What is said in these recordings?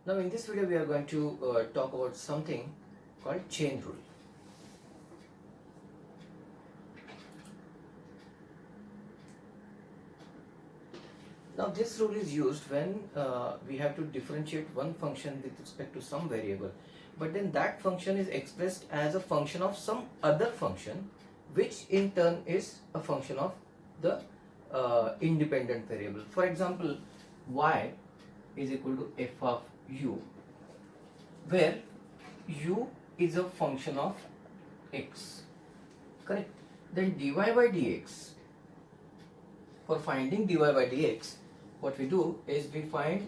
Now in this video we are going to talk about something called chain rule. Now this rule is used when we have to differentiate one function with respect to some variable, but then that function is expressed as a function of some other function, which in turn is a function of the independent variable. For example, y is equal to f of u, where u is a function of x, correct? Then dy by dx, for finding dy by dx, what we do is we find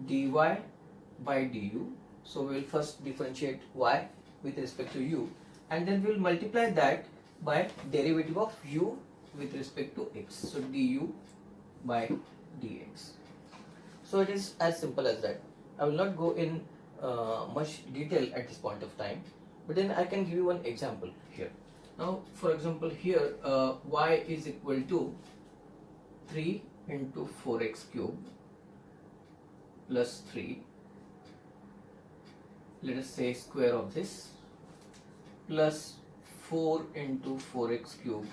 dy by du. So we will first differentiate y with respect to u, and then we will multiply that by derivative of u with respect to x. So du by dx. So it is as simple as that. I will not go in much detail at this point of time, but then I can give you one example here. Now, for example, here y is equal to 3 into 4x cube plus 3, let us say square of this, plus 4 into 4x cube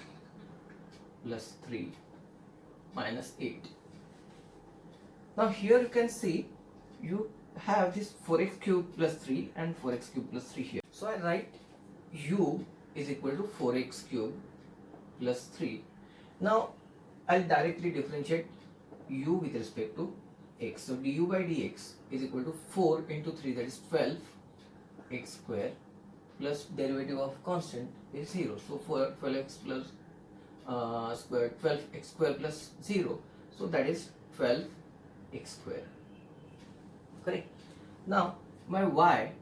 plus 3 minus 8. Now here you can see you have this 4x cube plus 3 and 4x cube plus 3 here. So I write u is equal to 4x cube plus 3. Now I'll directly differentiate u with respect to x. So du by dx is equal to 4 into 3, that is 12 x square, plus derivative of constant is 0. So 12x plus square, 12x square plus 0. So that is 12 x square, correct? Now my y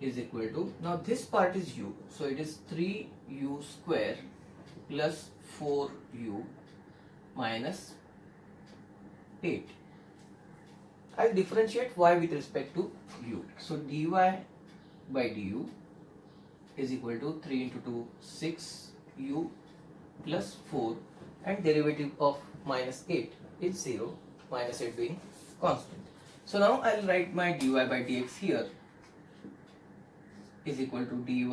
is equal to, now this part is u, so it is 3u square plus 4u minus 8. I'll differentiate y with respect to u. So dy by du is equal to 3 into 2, 6u plus 4, and derivative of minus 8 is 0, minus 8 being constant. So now I'll write my dy by dx here is equal to dy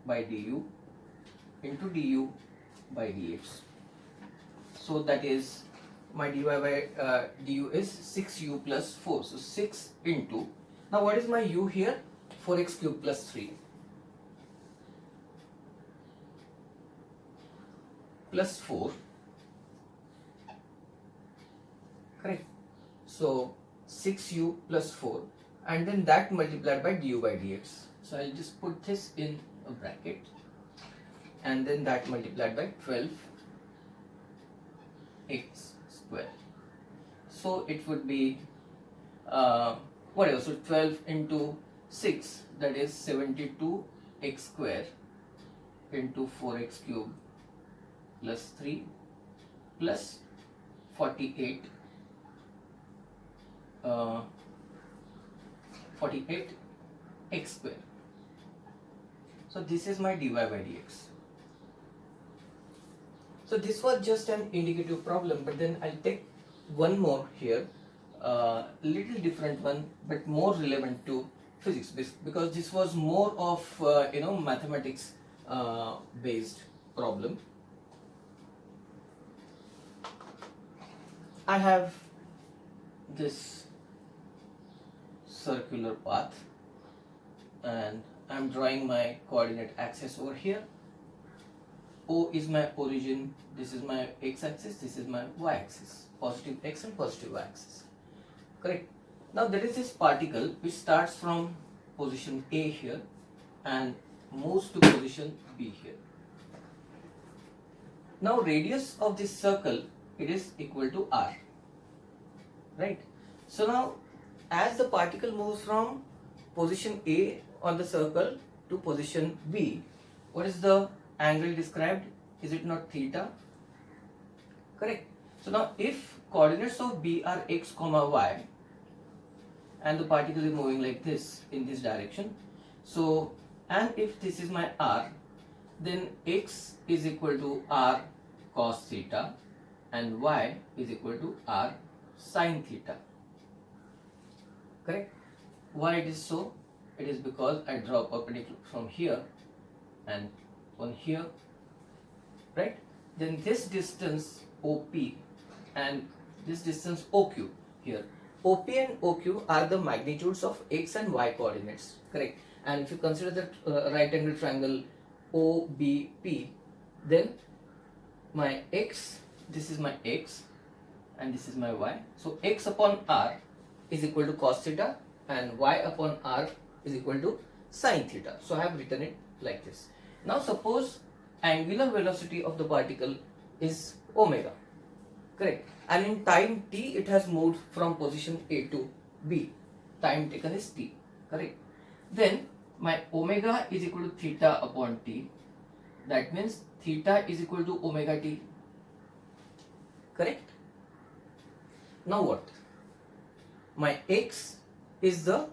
by du into du by dx. So that is, my dy by du is 6u plus 4. So 6 into, now what is my u here? 4x cube plus 3 plus 4, correct? So 6u plus 4, and then that multiplied by du by dx. So I'll just put this in a bracket, and then that multiplied by 12 x square. So it would be whatever. So 12 into 6, that is 72 x square into 4x cube plus 3 plus 48 x square. So this is my dy by dx. So this was just an indicative problem, but then I'll take one more here, little different one, but more relevant to physics, because this was more of mathematics based problem. I have this circular path, and I'm drawing my coordinate axis over here. O is my origin, this is my x-axis, this is my y-axis, positive x and positive y-axis, correct? Now there is this particle which starts from position A here and moves to position B here. Now radius of this circle, it is equal to r, right? So now as the particle moves from position A on the circle to position B, what is the angle described? Is it not theta? Correct. So now if coordinates of B are x comma y, and the particle is moving like this in this direction, so, and if this is my r, then x is equal to r cos theta and y is equal to r sin theta, correct? Why it is so? It is because I draw perpendicular from here and on here, right? Then this distance OP and this distance OQ here. OP and OQ are the magnitudes of x and y coordinates, correct? And if you consider that right angle triangle OBP, then my x, this is my x and this is my y. So x upon r is equal to cos theta and y upon r is equal to sin theta. So I have written it like this. Now suppose angular velocity of the particle is omega, correct? And in time t it has moved from position A to B. Time taken is t, correct? Then my omega is equal to theta upon t. That means theta is equal to omega t, correct? Now what? My x is the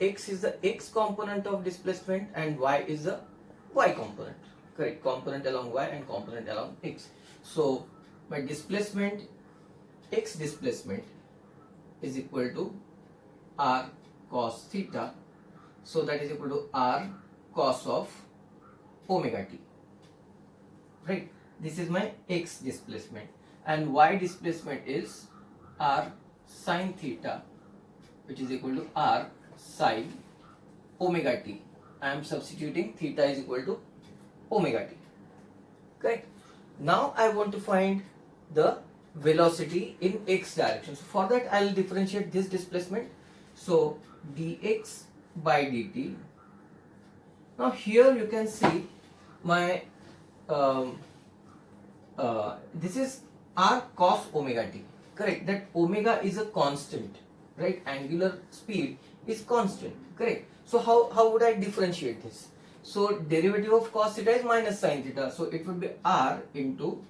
x component of displacement and y is the y component, correct? Component along y and component along x. So my displacement, x displacement is equal to r cos theta. So that is equal to r cos of omega t, right? This is my x displacement, and y displacement is r sin theta, which is equal to r sin omega t. I am substituting theta is equal to omega t, correct? Now I want to find the velocity in x direction. So for that I will differentiate this displacement. So dx by dt. Now here you can see my this is r cos omega t, correct? That omega is a constant, right? Angular speed is constant, correct? So how would I differentiate this? So derivative of cos theta is minus sin theta. So it would be r into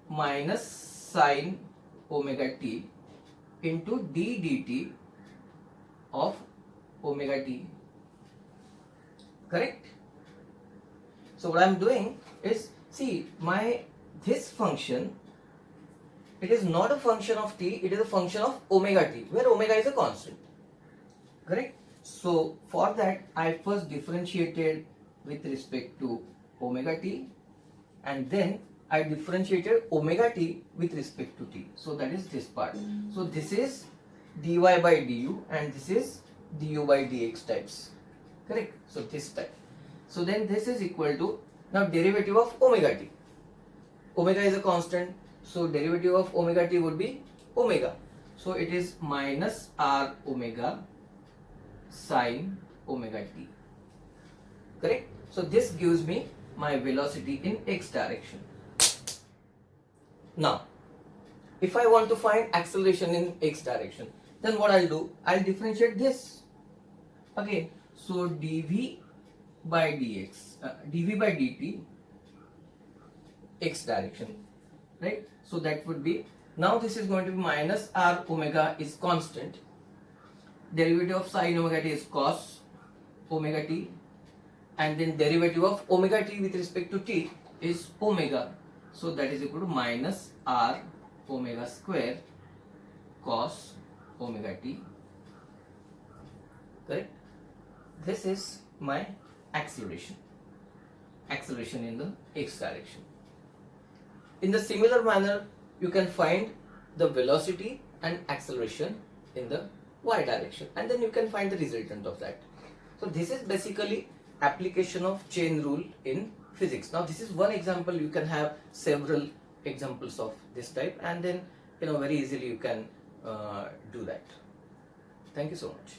minus sin omega t into d dt of omega t, correct? So what I am doing is, see, this function, it is not a function of t, it is a function of omega t, where omega is a constant, correct? So for that I first differentiated with respect to omega t, and then I differentiated omega t with respect to t. So that is this part. So this is dy by du and this is du by dx types, correct? So this type. So then this is equal to, now derivative of omega t. Omega is a constant, so derivative of omega t would be omega. So it is minus r omega sin omega t, correct? So this gives me my velocity in x direction. Now if I want to find acceleration in x direction, then what I'll do, I'll differentiate this again. So dv by dx, dv by dt x direction, right? So that would be, now this is going to be minus r omega is constant, derivative of sin omega t is cos omega t, and then derivative of omega t with respect to t is omega. So that is equal to minus r omega square cos omega t, correct? This is my acceleration in the x direction. In the similar manner, you can find the velocity and acceleration in the y direction, and then you can find the resultant of that. So this is basically application of chain rule in physics. Now this is one example, you can have several examples of this type, and then very easily you can do that. Thank you so much.